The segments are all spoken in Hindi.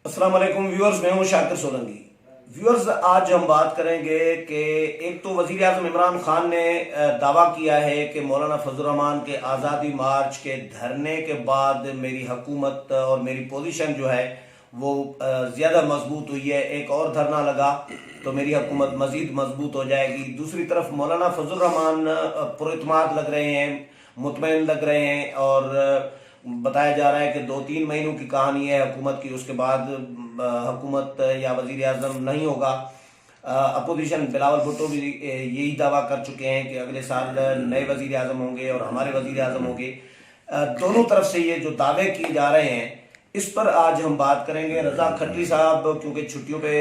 अस्सलाम वालेकुम व्यूअर्स, मैं हूं शाकिर सोलंकी। व्यूअर्स, आज हम बात करेंगे कि एक तो वजीर आजम इमरान खान ने दावा किया है कि मौलाना फजल रहमान के आज़ादी मार्च के धरने के बाद मेरी हुकूमत और मेरी पोजीशन जो है वो ज़्यादा मजबूत हुई है। एक और धरना लगा तो मेरी हुकूमत मज़ीद मजबूत हो जाएगी। दूसरी तरफ मौलाना फजल रहमान पुरइत्माद लग रहे हैं, मुतमईन लग रहे हैं और बताया जा रहा है कि 2-3 महीनों की कहानी है हुकूमत की, उसके बाद हुकूमत या वजीर आजम नहीं होगा। अपोजिशन बिलावल भुट्टो भी यही दावा कर चुके हैं कि अगले साल नए वजीर आजम होंगे और हमारे वजीर आजम होंगे। दोनों तरफ से ये जो दावे किए जा रहे हैं इस पर आज हम बात करेंगे। रजा खटली साहब क्योंकि छुट्टियों पे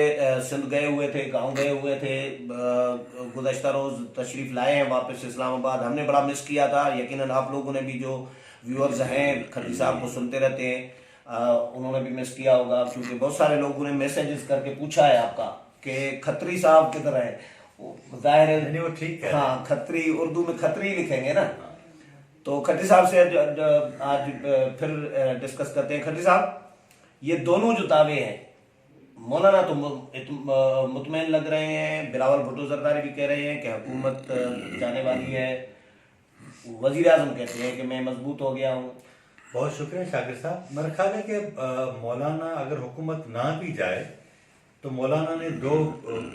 सिंध गए हुए थे, गांव गए हुए थे, गुज़श्ता रोज तशरीफ लाए हैं वापस इस्लामाबाद। हमने बड़ा मिस किया था, यकीनन आप लोगों ने भी, जो व्यूअर्स हैं खटली साहब को सुनते रहते हैं, उन्होंने भी मिस किया होगा क्योंकि बहुत सारे लोगों ने मैसेजेस करके पूछा है आपका कि खत्री साहब किधर है। जाहिर है नहीं, वो ठीक है। हाँ, खत्री उर्दू में खत्री लिखेंगे ना। तो खत्री साहब से आज फिर डिस्कस करते हैं। खत्री साहब, ये दोनों जो दावे हैं, मौलाना तो मुतमईन लग रहे हैं, बिलावल भुट्टो जरदारी भी कह रहे हैं कि हुकूमत जाने वाली है, वजीर आजम कहते हैं कि मैं मजबूत हो गया हूँ। बहुत शुक्रिया शाकिर साहब। मेरा ख्याल है कि मौलाना अगर हुकूमत ना भी जाए तो मौलाना ने दो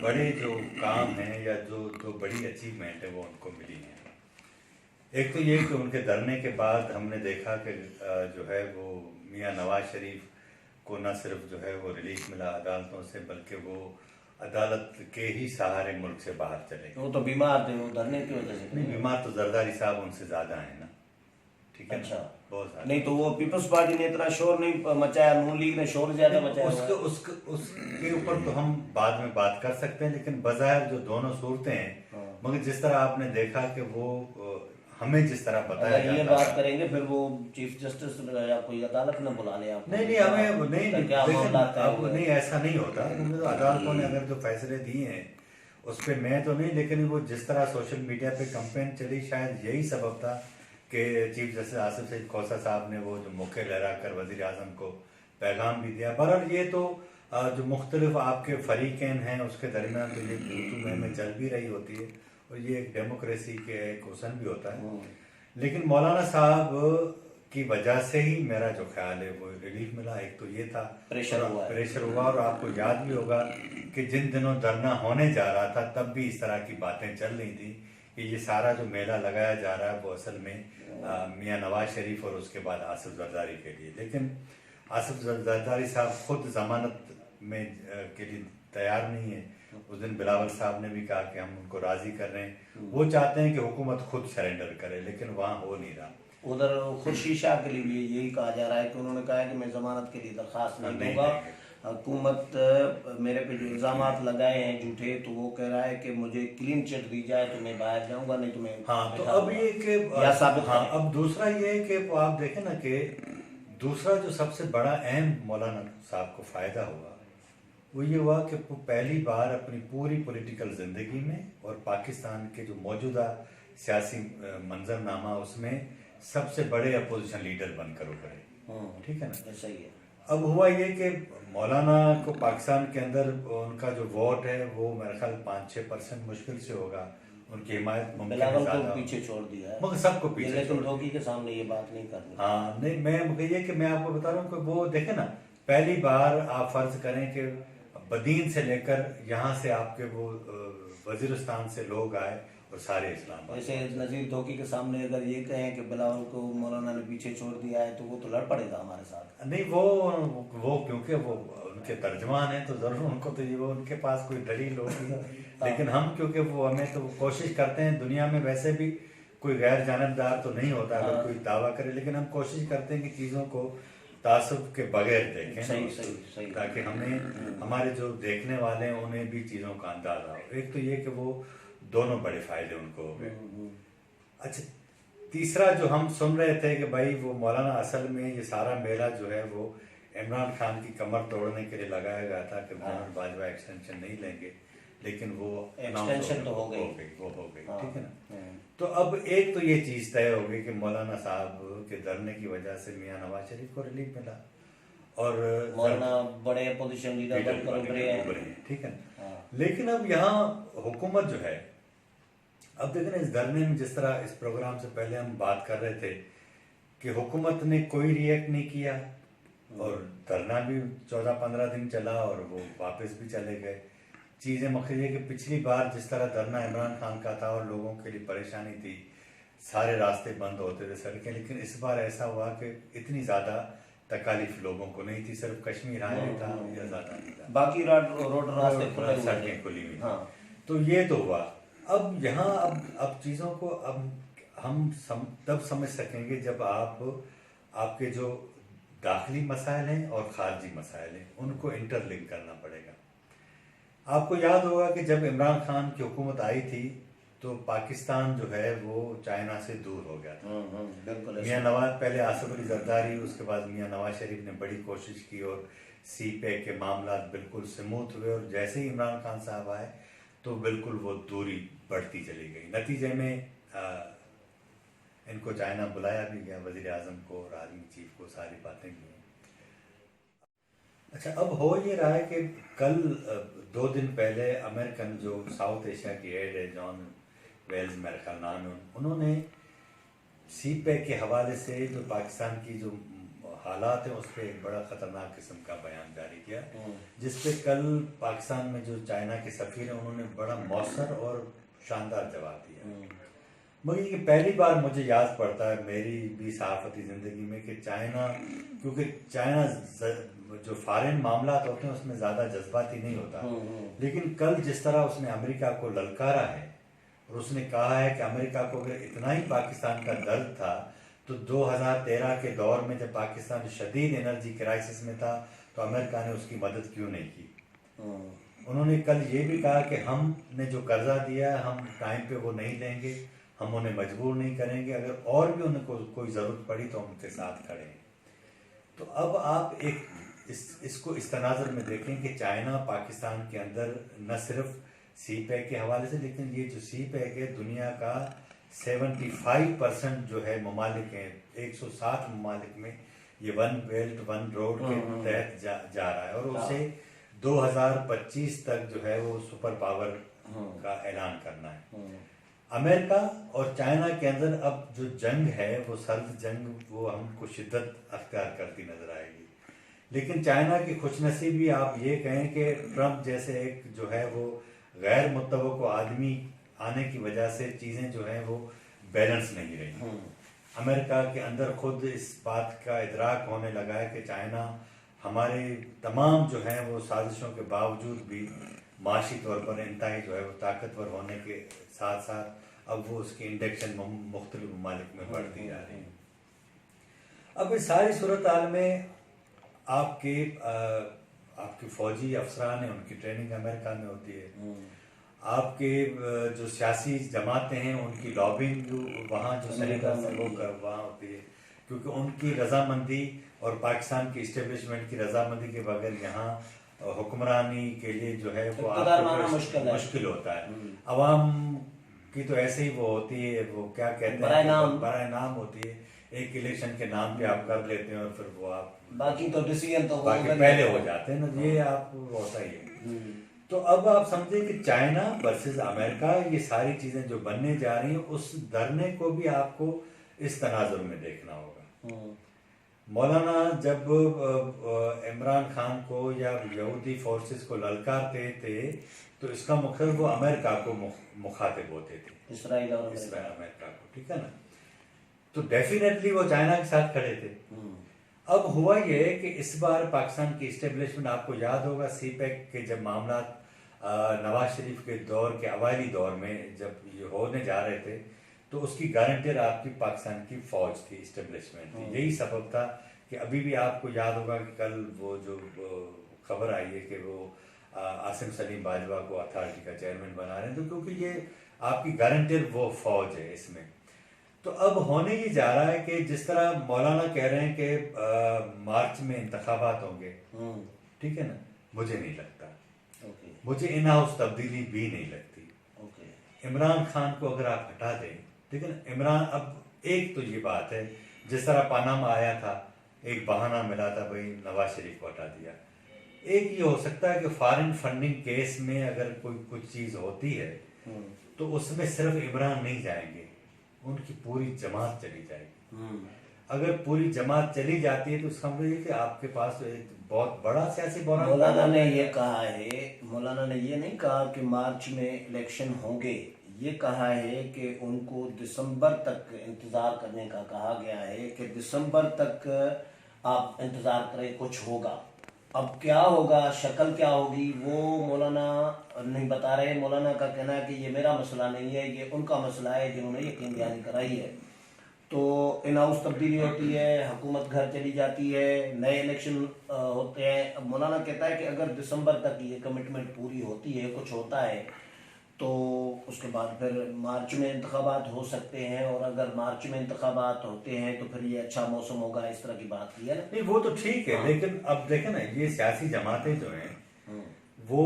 बड़े जो काम हैं या जो दो बड़ी अचीवमेंट है वो उनको मिली हैं। एक तो ये कि उनके धरने के बाद हमने देखा कि जो है वो मियां नवाज शरीफ को न सिर्फ जो है वो रिलीफ मिला अदालतों से, बल्कि वो अदालत के ही सहारे मुल्क से बाहर चले गए। वो तो बीमार थे, वो धरने की वजह से नहीं, बीमार तो जरदारी साहब उनसे ज्यादा है ना, ठीक है। अच्छा, बहुत ज्यादा। नहीं तो वो पीपल्स पार्टी ने इतना शोर नहीं मचाया, नून लीग ने शोर ज्यादा मचाया। उसके ऊपर तो हम बाद में बात कर सकते हैं, लेकिन बज़ाहिर जो दोनों सूरतें हैं, मगर जिस तरह आपने देखा कि वो हमें जिस तरह बताया अगर ये बात करेंगे फिर वो चीफ जस्टिस या कोई अदालत न बुला ले आप। नहीं, हमें नहीं, क्या मामला अब नहीं, ऐसा नहीं होता। तो अदालतों ने अगर जो फैसले दिए हैं उस पर मैं तो नहीं, लेकिन वो जिस तरह सोशल मीडिया पे कंपेन चली, शायद यही सबब था कि चीफ जस्टिस आसिफ सईद खोसा साहब ने वो जो मौके लहरा कर वजीर आजम को पैगाम भी दिया। बहरहाल ये तो जो मुख्तलिफ आपके फरीकैन हैं उसके दरमियान तो ये गुफ्तगू में चल भी रही होती है और ये एक डेमोक्रेसी के एक हुसन भी होता है। लेकिन मौलाना साहब की वजह से ही मेरा जो ख्याल है वो रिलीफ मिला। एक तो ये था, प्रेशर हुआ और आपको याद भी होगा कि जिन दिनों धरना होने जा रहा था तब भी इस तरह की बातें चल रही थी कि ये सारा जो मेला लगाया जा रहा है वो असल में मियां नवाज शरीफ और उसके बाद आसिफ जरदारी के लिए। लेकिन आसिफ जरदारी साहब खुद जमानत में के लिए तैयार नहीं है। उस दिन बिलावल साहब ने भी कहा कि हम उनको राजी कर रहे हैं, वो चाहते हैं कि हुकूमत खुद सरेंडर करे, लेकिन वहाँ हो नहीं रहा। उधर खुर्शीद शाह के लिए भी यही कहा जा रहा है कि उन्होंने कहा है कि मैं जमानत के लिए दरखास्त नहीं दूंगा। हुकूमत मेरे पे जो इल्जाम लगाए हैं झूठे, तो वो कह रहा है कि मुझे क्लीन चिट दी जाए तो मैं बाहर जाऊंगा, नहीं तो मैं। हाँ, तो अब ये कि हाँ, अब दूसरा ये है कि आप देखें ना कि दूसरा जो सबसे बड़ा अहम मौलाना साहब को फायदा हुआ वो ये हुआ कि वो पहली बार अपनी पूरी पॉलिटिकल जिंदगी में और पाकिस्तान के जो मौजूदा सियासी मंजरनामा उसमें सबसे बड़े अपोजिशन लीडर बनकर उभरे। ठीक है ना, सही है। अब हुआ ये कि मौलाना को पाकिस्तान के अंदर उनका जो वोट है वो मेरे ख्याल 5-6% मुश्किल से होगा। उनकी हिमायत बिलावल को पीछे छोड़ दिया है, मगर सबको पीछे, लेकिन धोखी के सामने ये बात नहीं करनी। हाँ नहीं, मैं ये कि मैं आपको बता रहा हूँ कि वो देखे ना, पहली बार आप फर्ज करें कि बदीन से लेकर यहाँ से आपके वो वजीरिस्तान से लोग आए और सारे इस्लाम। वैसे नजीर धोखी के सामने अगर ये कहें कि बिलावल को मौलाना ने पीछे छोड़ दिया है तो वो तो लड़ पड़ेगा हमारे साथ। नहीं, वो क्योंकि वो उनके तर्जमान हैं तो जरूर उनको तो ये वो उनके पास कोई दलील होगी। लेकिन हम क्योंकि वो हमें तो कोशिश करते हैं, दुनिया में वैसे भी कोई गैर जानबदार तो नहीं होता अगर कोई दावा करे, लेकिन हम कोशिश करते हैं कि चीज़ों को तासुब के बगैर देखें। सही। ताकि हमें हमारे जो देखने वाले हैं उन्हें भी चीज़ों का अंदाजा हो। एक तो ये कि वो दोनों बड़े फायदे उनको हो गए। अच्छा, तीसरा जो हम सुन रहे थे कि भाई वो मौलाना असल में ये सारा मेला जो है वो इमरान खान की कमर तोड़ने के लिए लगाया गया था कि जनरल बाजवा एक्सटेंशन नहीं लेंगे, लेकिन वो एक्सटेंशन तो हो गई, वो हो गई। ठीक है ना। तो अब एक तो ये चीज़ तय हो गई कि मौलाना साहब के धरने की वजह से मियां नवाज शरीफ को रिलीफ मिला, और मौलाना बड़े अपोजिशन लीडर बनकर उभरे हैं, ठीक है ना। हाँ। लेकिन अब यहाँ हुकूमत जो है, अब देखें ना, इस धरने में जिस तरह इस प्रोग्राम से पहले हम बात कर रहे थे कि हुकूमत ने कोई रिएक्ट नहीं किया और धरना भी 14-15 दिन चला और वो वापस भी चले गए। चीज़ें मकसद ये कि पिछली बार जिस तरह धरना इमरान खान का था और लोगों के लिए परेशानी थी, सारे रास्ते बंद होते थे, सड़कें, लेकिन इस बार ऐसा हुआ कि इतनी ज़्यादा तकालीफ लोगों को नहीं थी, सिर्फ कश्मीर हाईवे था या ज़्यादा नहीं था, बाकी रोड रास्ते खुले हुए थे। सड़कें खुली हुई। हाँ। तो ये तो हुआ। अब यहाँ अब चीज़ों को अब हम तब समझ सकेंगे जब आपके जो दाखिली मसाइल हैं और खारजी मसाइल हैं उनको इंटरलिंक करना पड़ेगा। आपको याद होगा कि जब इमरान खान की हुकूमत आई थी तो पाकिस्तान जो है वो चाइना से दूर हो गया था। बिल्कुल। मियाँ नवाज, पहले आसिफ अली जरदारी, उसके बाद मियाँ नवाज शरीफ ने बड़ी कोशिश की और CPEC के मामला बिल्कुल स्मूथ हुए और जैसे ही इमरान खान साहब आए तो बिल्कुल वो दूरी बढ़ती चली गई। नतीजे में इनको चाइना बुलाया भी गया, वजीर आजम को और आर्मी चीफ को, सारी बातें की। अच्छा, अब हो ये रहा है कि कल 2 दिन पहले अमेरिकन जो साउथ एशिया की हेड है, जॉन वेल्स, मेरे ख्याल नाम है, उन्होंने CPEC के हवाले से जो पाकिस्तान की जो हालात हैं उस पर एक बड़ा ख़तरनाक किस्म का बयान जारी किया, जिसपे कल पाकिस्तान में जो चाइना के सफ़ीर हैं उन्होंने बड़ा मौसर और शानदार जवाब दिया। मगर ये पहली बार मुझे याद पड़ता है मेरी भी सहाफ़ती ज़िंदगी में कि चाइना, क्योंकि चाइना जो फॉरेन मामला होते हैं उसमें ज़्यादा जज्बाती नहीं होता, लेकिन कल जिस तरह उसने अमेरिका को ललकारा है और उसने कहा है कि अमेरिका को अगर इतना ही पाकिस्तान का दर्द था तो 2013 के दौर में जब पाकिस्तान शदीद एनर्जी क्राइसिस में था तो अमेरिका ने उसकी मदद क्यों नहीं की। उन्होंने कल ये भी कहा कि हमने जो कर्जा दिया है हम टाइम पे वो नहीं लेंगे, हम उन्हें मजबूर नहीं करेंगे, अगर और भी उन्हें कोई ज़रूरत पड़ी तो हम उनके साथ खड़े हैं। तो अब आप इसको इस तनाज़ुर में देखें कि चाइना पाकिस्तान के अंदर न सिर्फ CPEC के हवाले से, लेकिन ये जो CPEC है दुनिया का 75% जो है ममालिक हैं, 107 ममालिक में ये वन बेल्ट वन रोड के तहत जा रहा है और उसे 2025 तक जो है वो सुपर पावर का ऐलान करना है। अमेरिका और चाइना के अंदर अब जो जंग है वो सर्द जंग, वो हमको शिद्दत अख्तियार करती नजर आएगी। लेकिन चाइना की खुशनसीबी आप ये कहें कि ट्रंप जैसे एक जो है वो गैर मुत्तवक़्क़ आदमी आने की वजह से चीज़ें जो हैं वो बैलेंस नहीं रही। अमेरिका के अंदर खुद इस बात का इदराक होने लगा है कि चाइना हमारे तमाम जो हैं वो साजिशों के बावजूद भी माशी तौर पर इंतहाई जो है वो ताकतवर होने के साथ साथ अब वो उसकी इंडेक्शन मुख्तलिफ ममालिक में बढ़ती जा रही है। अब इस सारी सूरत हाल में आपके फौजी अफसरान हैं, उनकी ट्रेनिंग अमेरिका में होती है, आपके जो सियासी जमातें हैं उनकी लॉबिंग वहाँ जो सेनेटर से वो वहाँ होती है, क्योंकि उनकी रजामंदी और पाकिस्तान की इस्टेब्लिशमेंट की रजामंदी के बगैर यहाँ हुक्मरानी के लिए जो है वो आपको मुश्किल होता है। अवाम की तो ऐसे ही वो होती है, वो क्या कहते हैं, बराए नाम होती है, एक इलेक्शन के नाम पे आप कर लेते हैं और फिर वो आप बाकी तो डिसीजन तो बाकी पहले हो जाते हैं ना, ये आपको होता ही है। तो अब आप समझे कि चाइना वर्सेस अमेरिका, ये सारी चीजें जो बनने जा रही हैं उस धरने को भी आपको इस तनाजुर में देखना होगा। मौलाना जब इमरान खान को या यहूदी फोर्सेस को ललकारते थे तो इसका मकसद वो अमेरिका को मुखातिब होते थे, इसराइल और अमेरिका को, ठीक है ना। तो डेफिनेटली वो चाइना के साथ खड़े थे। अब हुआ ये कि इस बार पाकिस्तान की इस्टेब्लिशमेंट, आपको याद होगा CPEC के जब मामला नवाज शरीफ के दौर के अवाली दौर में जब ये होने जा रहे थे तो उसकी गारंटर आपकी पाकिस्तान की फौज थी, इस्टेब्लिशमेंट थी। यही सबब था कि अभी भी आपको याद होगा कि कल वो जो खबर आई है कि वो आसिम सलीम बाजवा को अथॉरिटी का चेयरमैन बना रहे हैं, तो क्योंकि ये आपकी गारंटर वो फौज है इसमें। तो अब होने ये जा रहा है कि जिस तरह मौलाना कह रहे हैं कि मार्च में इंतखाबात होंगे, ठीक है ना, मुझे नहीं लगता। मुझे इन हाउस तब्दीली भी नहीं लगती। इमरान खान को अगर आप हटा दें, ठीक है ना, इमरान, अब एक तो ये बात है जिस तरह पनामा आया था एक बहाना मिला था भाई नवाज शरीफ को हटा दिया। एक ये हो सकता है कि फॉरेन फंडिंग केस में अगर कोई कुछ चीज होती है तो उसमें सिर्फ इमरान नहीं जाएंगे, उनकी पूरी जमात चली जाएगी। अगर पूरी जमात चली जाती है तो इसका मतलब ये कि आपके पास तो एक बहुत बड़ा सियासी बहरान। मौलाना ने ये कहा है, मौलाना ने ये नहीं कहा कि मार्च में इलेक्शन होंगे, ये कहा है कि उनको दिसंबर तक इंतजार करने का कहा गया है कि दिसंबर तक आप इंतजार करें, कुछ होगा। अब क्या होगा, शक्ल क्या होगी, वो मौलाना नहीं बता रहे। मौलाना का कहना है कि ये मेरा मसला नहीं है, ये उनका मसला है जिन्होंने यकीन दहानी कराई है। तो इन हाउस तब्दीली होती है, हुकूमत घर चली जाती है, नए इलेक्शन होते हैं। अब मौलाना कहता है कि अगर दिसंबर तक ये कमिटमेंट पूरी होती है, कुछ होता है, तो उसके बाद फिर मार्च में इंतखाबात हो सकते हैं, और अगर मार्च में इंतखाबात होते हैं तो फिर ये अच्छा मौसम होगा, इस तरह की बात की है ना। नहीं वो तो ठीक है, लेकिन अब देखें ना, ये सियासी जमातें जो हैं वो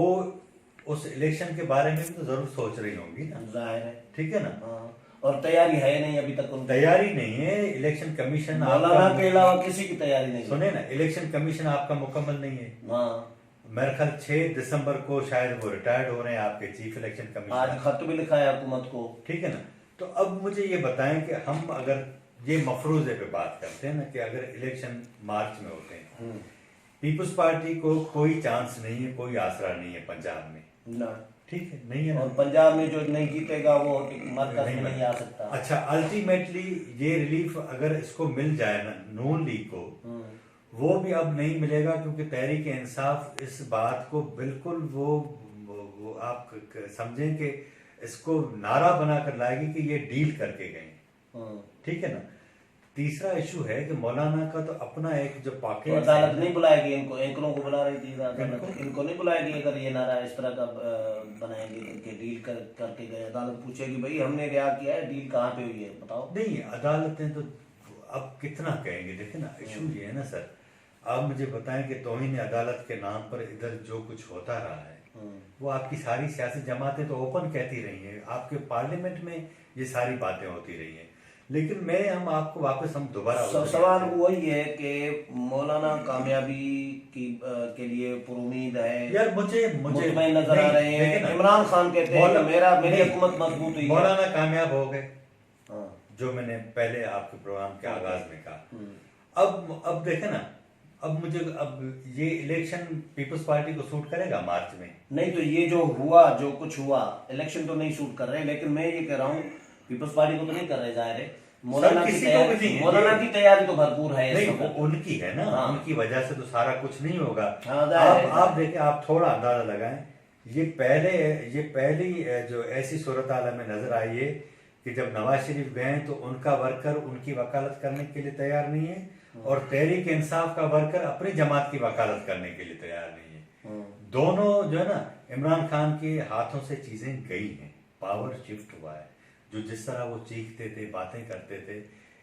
उस इलेक्शन के बारे में भी तो जरूर सोच रही होंगी ना, जाहिर है। ठीक है ना। और तैयारी है नहीं अभी तक उनकी, तैयारी नहीं है। इलेक्शन कमीशन मौलाना के अलावा किसी की तैयारी नहीं है। सुने ना, इलेक्शन कमीशन आपका मुकम्मल नहीं है। हाँ, मेरे ख्याल 6 दिसंबर को शायद वो रिटायर्ड हो रहे हैं आपके चीफ इलेक्शन कमीशन। आज खत भी लिखा है हुकूमत को, ठीक है ना। तो अब मुझे ये बताएं कि हम अगर ये मफरूजे पे बात करते हैं ना कि अगर इलेक्शन मार्च में होते हैं, पीपुल्स पार्टी को कोई चांस नहीं है, कोई आसरा नहीं है पंजाब में ना, ठीक है, नहीं है ना। और पंजाब में जो नहीं जीतेगा वो मरकज में नहीं आ सकता। अच्छा, अल्टीमेटली ये रिलीफ अगर इसको मिल जाए ना नून लीग को, वो भी अब नहीं मिलेगा, क्योंकि तहरीक इंसाफ इस बात को बिल्कुल वो आप समझें कि इसको नारा बनाकर लाएगी कि ये डील करके गए, ठीक है ना। तीसरा इशू है कि मौलाना का तो अपना एक जो पॉकेट, अदालत नहीं बुलाएगी इनको, एंकरों को बुला रही थी अदालत, इनको नहीं बुलाएगी अगर ये नारा इस तरह का बनाएंगे कि डील करके गए। अदालत पूछेगी भाई हमने क्या किया है, डील कहाँ पे हुई है बताओ। नहीं, अदालतें तो अब कितना कहेंगे। देखे ना, इशू ये है ना सर, आप मुझे बताएं कि तौहीन अदालत के नाम पर इधर जो कुछ होता रहा है वो आपकी सारी सियासी जमातें तो ओपन कहती रही हैं, आपके पार्लियामेंट में ये सारी बातें होती रही हैं। लेकिन हम आपको वापस हम दोबारा सवाल वही है कि मौलाना कामयाबी के लिए पुरुमीद है यार, मुझे मुतमईन नजर आ रहे हैं। इमरान खान कहते हैं कि मेरी हुकूमत मजबूत हुई है। मौलाना कामयाब हो गए, जो मैंने पहले आपके प्रोग्राम के आगाज में कहा। अब देखे ना, अब ये इलेक्शन पीपल्स पार्टी को सूट करेगा मार्च में? नहीं, तो ये जो हुआ, जो कुछ हुआ, इलेक्शन तो नहीं सूट कर रहे, लेकिन मैं ये कह रहा हूँ पीपल्स पार्टी को तो नहीं कर रहे, जाहिर है। मौलाना की तैयारी तो भरपूर है। नहीं, वो उनकी है ना, उनकी वजह से तो सारा कुछ नहीं होगा। आप देखिए, आप थोड़ा अंदाजा लगाएं, ये पहली जो ऐसी सूरत हाल में नजर आई है कि जब नवाज शरीफ गए तो उनका वर्कर उनकी वकालत करने के लिए तैयार नहीं है, और तहरीक इंसाफ का वर्कर अपनी जमात की वकालत करने के लिए तैयार नहीं है। दोनों जो है ना, इमरान खान के हाथों से चीजें गई हैं, पावर शिफ्ट हुआ है। जो जिस तरह वो चीखते थे, बातें करते थे,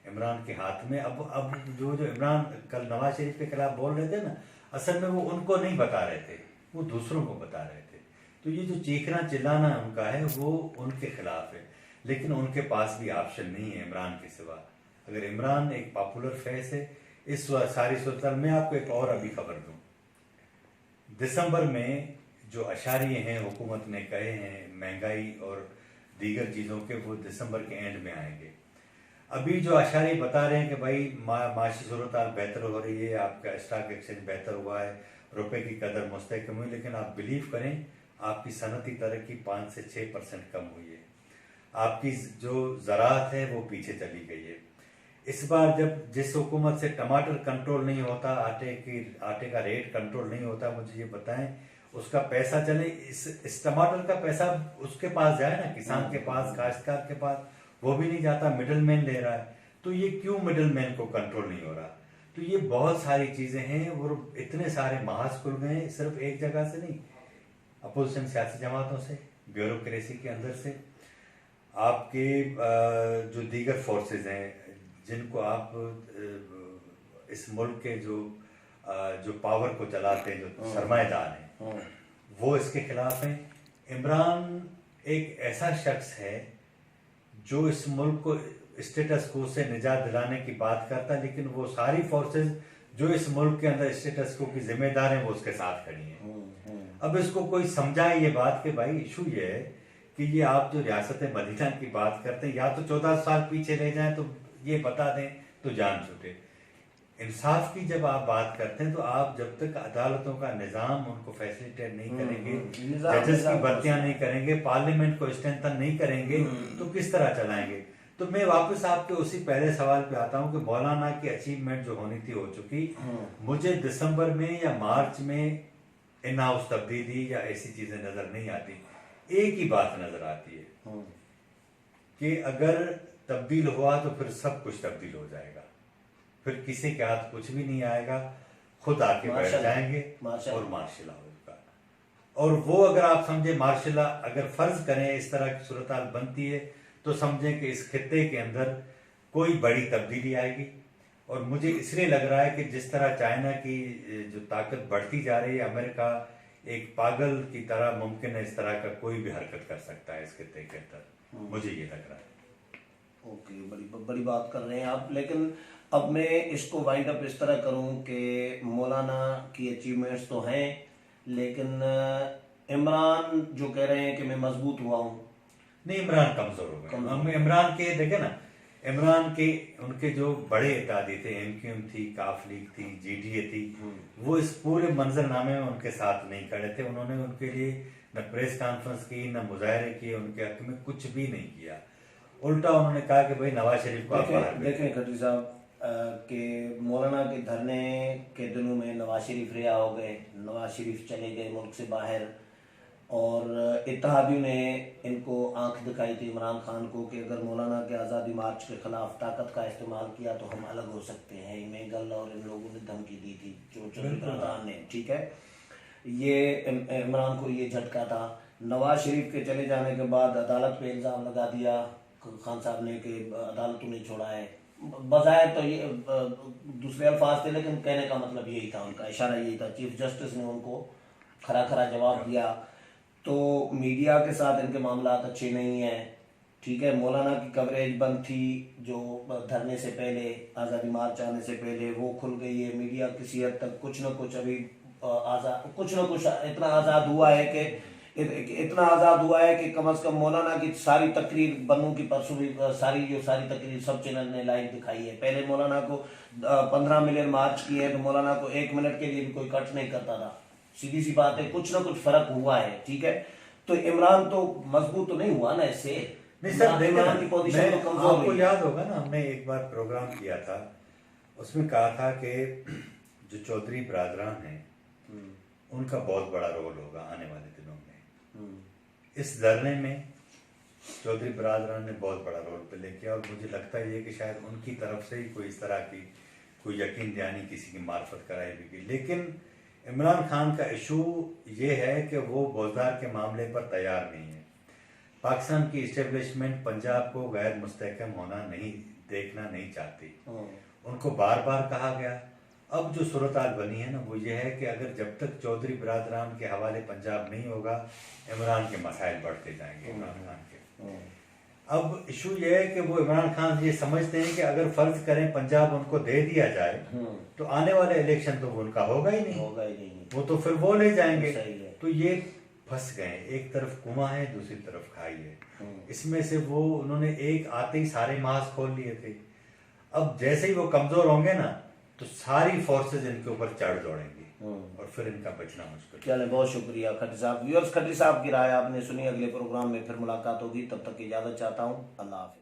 इमरान के हाथ में अब जो इमरान कल नवाज शरीफ के खिलाफ बोल रहे थे ना, असल में वो उनको नहीं बता रहे थे, वो दूसरों को बता रहे थे। तो ये जो चीखना चिल्लाना उनका है वो उनके खिलाफ है, लेकिन उनके पास भी ऑप्शन नहीं है इमरान के सिवा। अगर इमरान एक पॉपुलर फेस है इस सारी सूरत में। आपको एक और अभी खबर दूं, दिसंबर में जो अशारिये हैं हुकूमत ने कहे हैं महंगाई और दीगर चीज़ों के, वो दिसंबर के एंड में आएंगे। अभी जो अशारिये बता रहे हैं कि भाई माशी सूरत हाल बेहतर हो रही है, आपका स्टॉक एक्सचेंज बेहतर हुआ है, रुपए की कदर मुस्तहकम हुई, लेकिन आप बिलीव करें आपकी सनती तरक्की 5 से 6% कम हुई है। आपकी जो ज़राअत है वो पीछे चली गई है। इस बार जब जिस हुकूमत से टमाटर कंट्रोल नहीं होता, आटे का रेट कंट्रोल नहीं होता, मुझे ये बताएं उसका पैसा चले, इस टमाटर का पैसा उसके पास जाए ना, किसान के पास, काश्तकार के पास, वो भी नहीं जाता, मिडिल मैन ले रहा है। तो ये क्यों मिडिल मैन को कंट्रोल नहीं हो रहा? तो ये बहुत सारी चीजें हैं, और इतने सारे महाज खुल गए सिर्फ एक जगह से नहीं, अपोजिशन सियासी जमातों से, ब्यूरोक्रेसी के अंदर से, आपके जो दीगर फोर्सेज हैं जिनको आप इस मुल्क के जो पावर को चलाते हैं, जो सरमाएदार हैं, वो इसके खिलाफ हैं। इमरान एक ऐसा शख्स है जो इस मुल्क को स्टेटस को से निजात दिलाने की बात करता है, लेकिन वो सारी फोर्सेस जो इस मुल्क के अंदर स्टेटस को की जिम्मेदार है वो उसके साथ खड़ी हैं। अब इसको कोई समझाए ये बात कि भाई इशू ये है कि ये आप जो रियासत मदीना की बात करते हैं, या तो 14 साल पीछे ले जाएं तो ये बता दें तो जान छूटे। इंसाफ की जब आप बात करते हैं तो आप जब तक अदालतों का निज़ाम उनको फैसिलिटेट नहीं करेंगे, जजेस की भर्तियां नहीं करेंगे, पार्लियामेंट को स्ट्रेंथन नहीं करेंगे, तो किस तरह चलाएंगे। तो मैं वापस आपके उसी पहले सवाल पे आता हूँ कि मौलाना की अचीवमेंट जो होनी थी हो चुकी। मुझे दिसंबर में या मार्च में इन हाउस तब्दीली या ऐसी चीजें नजर नहीं आती। एक ही बात नजर आती है कि अगर तब्दील हुआ तो फिर सब कुछ तब्दील हो जाएगा, फिर किसी के हाथ कुछ भी नहीं आएगा, खुद आके बैठ जाएंगे और मार्शल लॉ होगा। और वो अगर आप समझे मार्शल लॉ अगर फर्ज करें इस तरह की सूरत हाल बनती है तो समझें कि इस खित्ते के अंदर कोई बड़ी तब्दीली आएगी। और मुझे इसलिए लग रहा है कि जिस तरह चाइना की जो ताकत बढ़ती जा रही है, अमेरिका एक पागल की तरह मुमकिन है इस तरह का कोई भी हरकत कर सकता है इस खित्ते के अंदर, मुझे ये लग रहा है। ओके, बड़ी बड़ी बात कर रहे हैं आप। लेकिन अब मैं इसको वाइंड अप इस तरह करूं कि मौलाना की अचीवमेंट्स तो हैं, लेकिन इमरान जो कह रहे हैं कि मैं मजबूत हुआ हूं, नहीं, इमरान कमजोर हो गए। हम इमरान के देखे ना, इमरान के उनके जो बड़े इत्यादी थे, एमक्यूएम थी, काफ लीग थी, जीडीए थी, वो इस पूरे मंजरनामे में उनके साथ नहीं खड़े थे। उन्होंने उनके लिए न प्रेस कॉन्फ्रेंस की, न मुजाहरे किए, उनके हक में कुछ भी नहीं किया। उल्टा उन्होंने कहा कि भाई नवाज शरीफ को देखें खत्री साहब के मौलाना के धरने के दिनों में नवाज शरीफ रिहा हो गए, नवाज शरीफ चले गए मुल्क से बाहर, और इत्तेहादियों ने इनको आंख दिखाई थी इमरान खान को कि अगर मौलाना के आज़ादी मार्च के खिलाफ ताकत का इस्तेमाल किया तो हम अलग हो सकते हैं। मेगल और इन लोगों ने धमकी दी थी, चौधरी बरदान ने, ठीक है। ये इमरान को ये झटका था। नवाज शरीफ के चले जाने के बाद अदालत पे इल्ज़ाम लगा दिया खान साहब ने कि अदालतों ने छोड़ा है। बजाय तो ये दूसरे अल्फाज थे, लेकिन कहने का मतलब यही था, उनका इशारा यही था। चीफ जस्टिस ने उनको खरा खरा जवाब दिया। तो मीडिया के साथ इनके मामलात अच्छे नहीं हैं, ठीक है। मौलाना की कवरेज बंद थी जो धरने से पहले, आज़ादी मार्च आने से पहले, वो खुल गई है। मीडिया किसी हद तक कुछ न कुछ अभी कुछ न कुछ इतना आज़ाद हुआ है कि कम से कम मौलाना की सारी तकरीर, बनू की परसों भी सारी तकरीर सब चैनल ने लाइव दिखाई है। पहले मौलाना को 15 मिलियन मार्च किए तो मौलाना को 1 मिनट के लिए भी कोई कट नहीं करता था। सीधी सी बात है, कुछ ना कुछ फर्क हुआ है, ठीक है। तो इमरान तो मजबूत तो नहीं हुआ ना इससे। नहीं सर, इमरान की पोजीशन तो कमजोर आपको याद होगा ना, हमने एक बार प्रोग्राम किया था, उसमें कहा था कि जो चौधरी बरादरान हैं उनका बहुत बड़ा रोल होगा आने वाले दिनों में। इस धरने में चौधरी बरादरान ने बहुत बड़ा रोल प्ले किया, और मुझे लगता है ये कि शायद उनकी तरफ से ही कोई इस तरह की कोई यकीन दहानी किसी की मार्फत कराई भी गई। लेकिन इमरान खान का इशू ये है कि वो बोजदार के मामले पर तैयार नहीं है। पाकिस्तान की इस्टेब्लिशमेंट पंजाब को गैर मुस्तहकम होना देखना नहीं चाहती। उनको बार बार कहा गया। अब जो सूरत हाल बनी है ना, वो ये है कि अगर जब तक चौधरी बरादरान के हवाले पंजाब नहीं होगा, इमरान के मसाइल बढ़ते जाएंगे इमरान खान के। अब इशू ये है कि वो इमरान खान ये समझते हैं कि अगर फर्ज करें पंजाब उनको दे दिया जाए तो आने वाले इलेक्शन तो उनका होगा ही नहीं, वो तो फिर वो ले जाएंगे। तो ये फंस गए, एक तरफ कुआं है, दूसरी तरफ खाई है। इसमें से वो उन्होंने एक आते ही सारे मास खोल लिए थे। अब जैसे ही वो कमजोर होंगे ना, तो सारी फोर्सेज इनके ऊपर चढ़ दौड़ेंगी और फिर इनका बचना मुश्किल। चले, बहुत शुक्रिया खत्री साहब। व्यूअर्स, खत्री साहब की राय आपने सुनी। अगले प्रोग्राम में फिर मुलाकात होगी, तब तक की इजाजत चाहता हूँ। अल्लाह हाफिज।